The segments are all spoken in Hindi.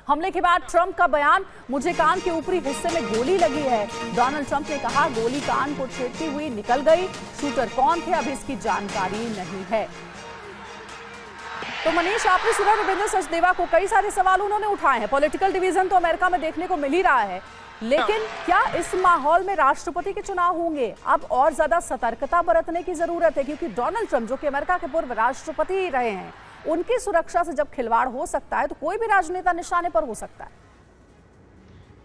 हमले के बाद ट्रंप का बयान, मुझे कान के ऊपरी हिस्से में गोली लगी है। डोनाल्ड ट्रंप ने कहा गोली कान को छेदती हुई निकल गई। शूटर कौन थे अभी इसकी जानकारी नहीं है। तो मनीष, आपने सुना रविंद्र सचदेवा को, कई सारे सवाल उन्होंने उठाए हैं। पॉलिटिकल डिवीजन तो अमेरिका में देखने को मिल ही रहा है, लेकिन क्या इस माहौल में राष्ट्रपति के चुनाव होंगे? अब और ज्यादा सतर्कता बरतने की जरूरत है, क्योंकि डोनाल्ड ट्रंप जो कि अमेरिका के पूर्व राष्ट्रपति रहे हैं, उनकी सुरक्षा से जब खिलवाड़ हो सकता है तो कोई भी राजनेता निशाने पर हो सकता है।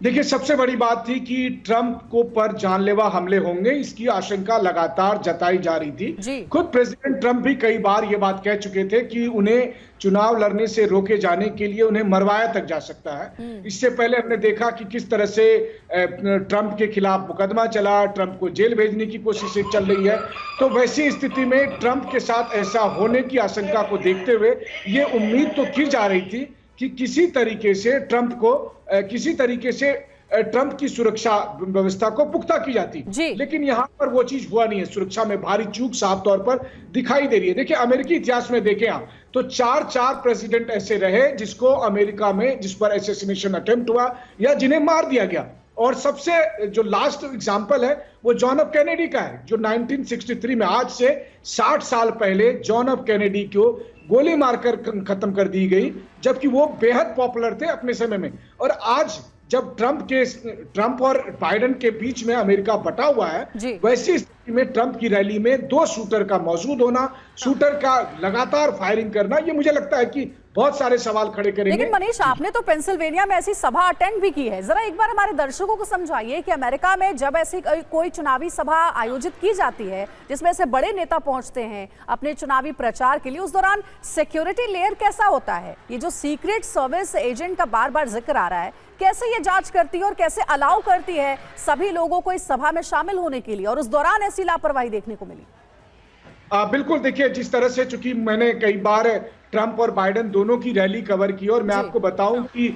देखिए, सबसे बड़ी बात थी कि ट्रंप को पर जानलेवा हमले होंगे, इसकी आशंका लगातार जताई जा रही थी। खुद प्रेसिडेंट ट्रंप भी कई बार ये बात कह चुके थे कि उन्हें चुनाव लड़ने से रोके जाने के लिए उन्हें मरवाया तक जा सकता है। इससे पहले हमने देखा कि किस तरह से ट्रंप के खिलाफ मुकदमा चला, ट्रंप को जेल भेजने की कोशिशें चल रही है। तो वैसी स्थिति में ट्रंप के साथ ऐसा होने की आशंका को देखते हुए ये उम्मीद तो की जा रही थी कि किसी तरीके से ट्रंप की सुरक्षा व्यवस्था को पुख्ता की जाती, लेकिन यहां पर वो चीज हुआ नहीं है। सुरक्षा में भारी चूक साफ तौर पर दिखाई दे रही है। देखिए, अमेरिकी इतिहास में देखें आप तो चार प्रेसिडेंट ऐसे रहे जिसको अमेरिका में जिस पर असैसिनेशन अटेम्प्ट हुआ या जिन्हें मार दिया गया। और सबसे जो लास्ट एग्जांपल है वो जॉन एफ कैनेडी का है, जो 1963 में, आज से 60 साल पहले जॉन एफ कैनेडी को गोली मारकर खत्म कर दी गई, जबकि वो बेहद पॉपुलर थे अपने समय में। और आज जब ट्रंप और बाइडेन के बीच में अमेरिका बटा हुआ है, वैसी स्थिति में ट्रंप की रैली में 2 शूटर का मौजूद होना, शूटर का लगातार फायरिंग करना, ये मुझे लगता है कि बहुत सारे सवाल खड़े करेंगे। लेकिन मनीष, आपने तो पेंसिल्वेनिया में ऐसी सभा अटेंड भी की है। जरा एक बार हमारे दर्शकों को समझाइए कि अमेरिका में जब ऐसी कोई चुनावी सभा आयोजित की जाती है जिसमें से बड़े नेता पहुंचते हैं अपने चुनावी प्रचार के लिए, उस दौरान सिक्योरिटी लेयर कैसा होता है? ये जो सीक्रेट सर्विस एजेंट का बार बार जिक्र आ रहा है, कैसे ये जांच करती है और कैसे अलाउ करती है सभी लोगों को इस सभा में शामिल होने के लिए, और उस दौरान ऐसी लापरवाही देखने को मिली? बिल्कुल, देखिए, जिस तरह से, चूंकि मैंने कई बार ट्रंप और बाइडेन दोनों की रैली कवर की, और मैं आपको बताऊं कि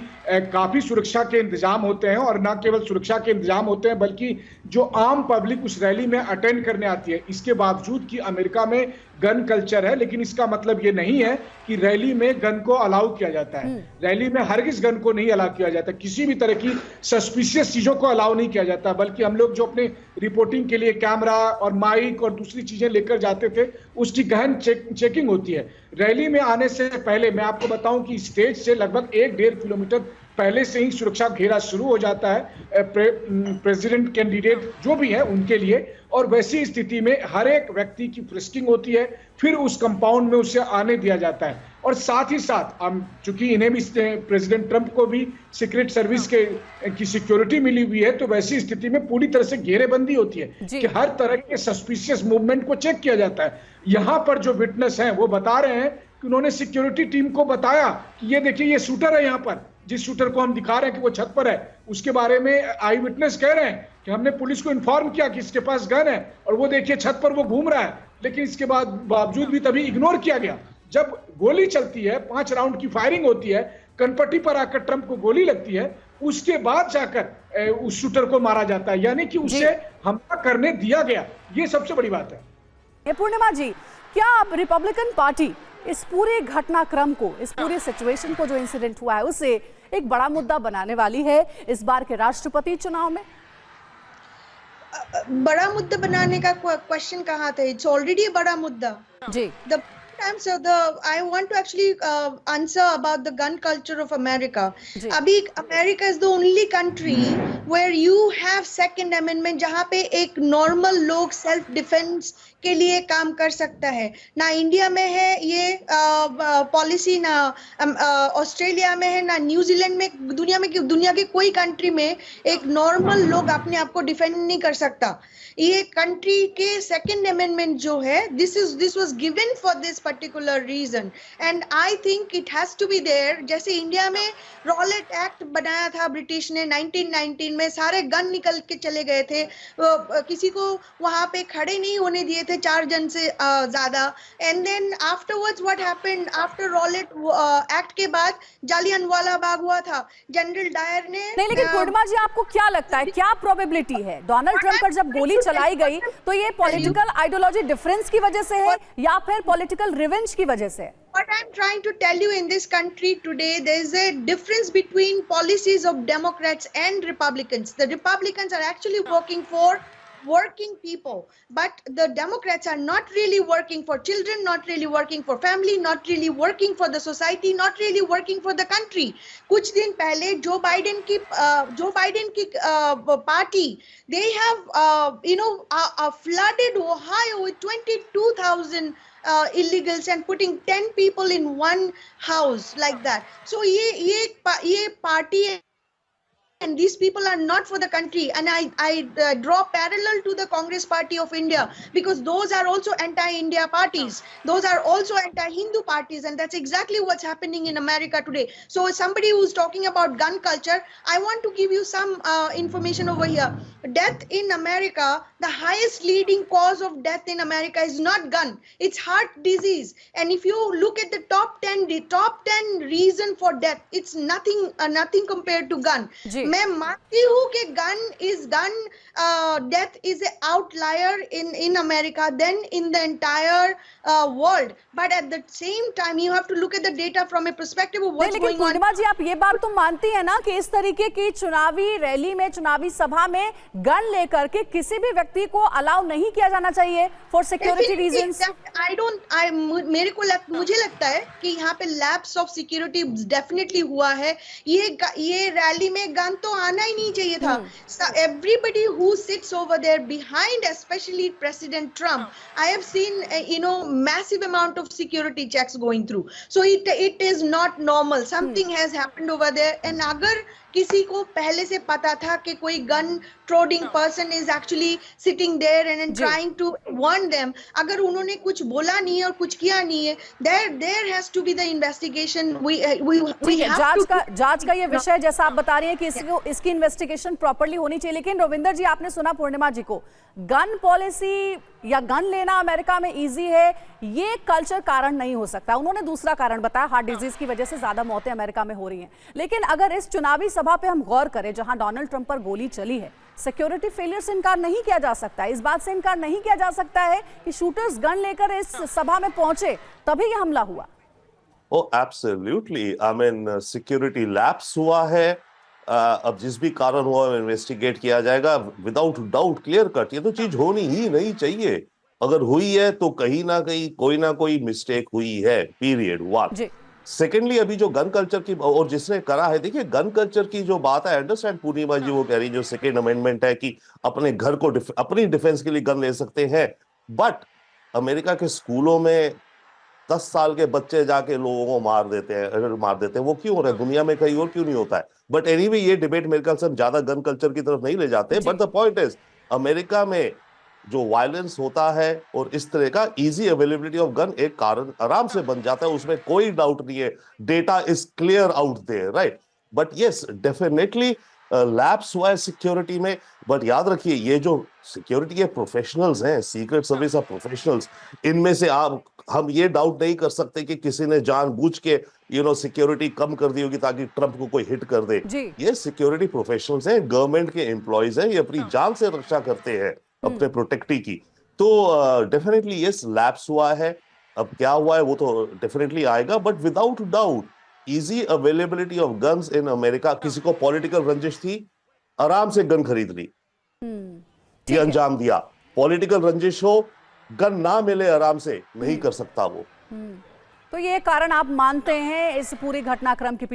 काफी सुरक्षा के इंतजाम होते हैं, और न केवल सुरक्षा के इंतजाम होते हैं बल्कि जो आम पब्लिक उस रैली में अटेंड करने आती है, इसके बावजूद कि अमेरिका में गन कल्चर है, लेकिन इसका मतलब ये नहीं है कि रैली में गन को अलाउ किया जाता है। रैली में हरगिज गन को नहीं अलाउ किया जाता, किसी भी तरह की सस्पिशियस चीजों को अलाउ नहीं किया जाता, बल्कि हम लोग जो अपने रिपोर्टिंग के लिए कैमरा और माइक और दूसरी चीजें लेकर जाते थे, उसकी गहन चेकिंग होती है। रैली में आने से पहले मैं आपको बताऊं कि स्टेज से लगभग 1-1.5 किलोमीटर पहले से ही सुरक्षा घेरा शुरू हो जाता है प्रेसिडेंट कैंडिडेट जो भी है उनके लिए, और वैसी स्थिति में हर एक व्यक्ति की फ्रिस्किंग होती है, फिर उस कंपाउंड में उसे आने दिया जाता है। और साथ ही साथ चूंकि इन्हें भी, प्रेसिडेंट ट्रंप को भी सीक्रेट सर्विस की सिक्योरिटी मिली हुई है, तो वैसी स्थिति में पूरी तरह से घेरेबंदी होती है कि हर तरह के सस्पिशियस मूवमेंट को चेक किया जाता है। यहां पर जो विटनेस हैं वो बता रहे हैं कि उन्होंने सिक्योरिटी टीम को बताया कि ये देखिए, ये शूटर है, यहाँ पर जिस शूटर को हम दिखा रहे हैं कि वो छत पर है, उसके बारे में आई विटनेस कह रहे हैं कि हमने पुलिस को इन्फॉर्म किया कि इसके पास गन है, और वो देखिए छत पर वो घूम रहा है, लेकिन इसके बावजूद भी तभी इग्नोर किया गया। जब गोली चलती है, 5 राउंड की फायरिंग होती है, कनपट्टी पर आकर ट्रंप को गोली लगती है, उसके बाद जाकर उस शूटर को मारा जाता है, यानी कि उसे हमला करने दिया गया। ये सबसे बड़ी बात है। पूर्णिमा जी, क्या आप रिपब्लिकन पार्टी इस पूरे घटनाक्रम को, इस पूरे सिचुएशन को, जो इंसिडेंट हुआ है, उसे एक बड़ा मुद्दा बनाने वाली है इस बार के राष्ट्रपति चुनाव में? बड़ा मुद्दा बनाने का क्वेश्चन कहाँ था? इट्स ऑलरेडी बड़ा मुद्दा जी। So I want to actually answer about the gun culture of America. अभी America is the only country where you have Second Amendment, जहाँ पे एक नॉर्मल लोग सेल्फ डिफेंस के लिए काम कर सकता है। ना इंडिया में है ये पॉलिसी, ना ऑस्ट्रेलिया में है, ना न्यूजीलैंड में, दुनिया के कोई कंट्री में एक नॉर्मल लोग अपने आप को डिफेंड नहीं कर सकता। ये कंट्री के सेकंड अमेंडमेंट जो है, this was given for this particular reason, and I think it has to be there. जैसे इंडिया में रॉलेट एक्ट बनाया था ब्रिटिश ने 1919 में, सारे गन निकल के चले गए थे, किसी को वहां पे खड़े नहीं होने दिए थे 4 जन से ज्यादा। And then afterwards what happened, after Rowlatt act के बाद जालियनवाला बाग हुआ था, जनरल डायर ने नहीं। लेकिन पूर्णिमा जी, आपको क्या लगता है, क्या प्रोबेबिलिटी है डोनाल्ड ट्रंप पर जब गोली चलाई गई तो ये पॉलिटिकल आइडियोलॉजी डिफरेंस की वजह से है या फिर पॉलिटिकल रिवेंज की वजह से है। What I'm trying to tell you, in this country today, there is a difference between policies of Democrats and Republicans. The Republicans are actually working for working people, but the Democrats are not really working for children, not really working for family, not really working for the society, not really working for the country. कुछ दिन पहले जो बाइडेन की party, they have flooded Ohio with 22,000 illegals and putting 10 people in one house like that. So ये party, and these people are not for the country, and I draw parallel to the Congress Party of India, because those are also anti-India parties, those are also anti-Hindu parties, and that's exactly what's happening in America today. So somebody who's talking about gun culture, I want to give you some information over here. Death in America, the highest leading cause of death in America is not gun, it's heart disease. And if you look at the top 10 reason for death, it's nothing compared to gun. मैं मानती हूँ कि gun death is an outlier in America than in the entire world, but at the same time you have to look at the data from a perspective of what's going on. पूर्णिमा जी, आप ये बात तो मानती है ना कि इस तरीके की चुनावी रैली में, चुनावी सभा में गन लेकर के किसी भी व्यक्ति को अलाउ नहीं किया जाना चाहिए फॉर सिक्योरिटी रीजंस? मुझे लगता है कि यहाँ पे लैप्स ऑफ सिक्योरिटी डेफिनेटली हुआ है। ये रैली में गन तो आना ही नहीं चाहिए था। Everybody who sits over there behind, especially President Trump, I have seen massive amount of security checks going through. So it is not normal. Something has happened over there. And अगर किसी को पहले से पता था कि कोई gun toting person is actually sitting there and trying to warn them, अगर उन्होंने कुछ बोला नहीं है और कुछ किया नहीं है, there has to be the investigation. जांच का ये विषय, जैसा आप बता रही हैं कि इसकी इन्वेस्टिगेशन प्रॉपर्ली होनी चाहिए। लेकिन रविंदर जी, आपने सुना पूर्णिमा जी को, गन पॉलिसी या गन लेना अमेरिका में इजी है, ये कल्चर कारण नहीं हो सकता। उन्होंने दूसरा कारण बताया, हार्ट डिजीज की वजह से ज्यादा मौतें अमेरिका में हो रही हैं। लेकिन अगर इस चुनावी सभा पे हम गौर करें जहां डोनाल्ड ट्रंप पर गोली चली है, सिक्योरिटी फेलियर से इनकार नहीं किया जा सकता, इस बात से इनकार नहीं किया जा सकता है कि शूटर्स गन लेकर इस सभा में पहुंचे तभी यह हमला हुआ। Oh, absolutely. I mean, security lapse हुआ है। अब जिस भी कारण हुआ इन्वेस्टिगेट किया जाएगा, विदाउट डाउट, क्लियर कट। ये तो चीज होनी ही नहीं चाहिए। अगर हुई है तो कहीं ना कोई मिस्टेक हुई है, पीरियड। वन। सेकेंडली, अभी जो गन कल्चर की और जिसने करा है, देखिए गन कल्चर की जो बात है, अंडरस्टैंड पूर्णिमा जी वो कह रही, जो सेकेंड अमेंडमेंट है कि अपने घर को अपनी डिफेंस के लिए गन ले सकते हैं, बट अमेरिका के स्कूलों में 10 साल के बच्चे जाके लोगों को मार देते हैं। वो क्यों हो रहा है? दुनिया में कहीं और क्यों नहीं होता है? बट एनीवे, ये डिबेट मेरे ख्याल से हम ज्यादा गन कल्चर की तरफ नहीं ले जाते। But the point is, America में जो वायलेंस होता है और इस तरह का इजी अवेलेबिलिटी ऑफ गन एक कारण आराम से बन जाता है, उसमें कोई डाउट नहीं है। Data is clear out there, right? But yes, definitely lapse हुआ है सिक्योरिटी में। बट याद रखिए, ये जो सिक्योरिटी के प्रोफेशनल्स हैं, सीक्रेट सर्विस ऑफ प्रोफेशनल्स, इनमें से हम ये डाउट नहीं कर सकते कि किसी ने जानबूझ के सिक्योरिटी कम कर दी होगी ताकि ट्रंप को कोई हिट कर दे। ये सिक्योरिटी प्रोफेशनल्स हैं, गवर्नमेंट के एम्प्लॉयज हैं, ये अपनी जान से रक्षा करते हैं, अपने प्रोटेक्टी की। तो डेफिनेटली यस, लैप्स हुआ है। अब क्या हुआ है वो तो डेफिनेटली आएगा, but without doubt easy availability of guns in America. किसी को पॉलिटिकल रंजिश थी, आराम से गन खरीद ली, ये अंजाम दिया। पॉलिटिकल रंजिश हो, गन ना मिले, आराम से नहीं कर सकता वो। तो ये कारण आप मानते हैं इस पूरी घटनाक्रम के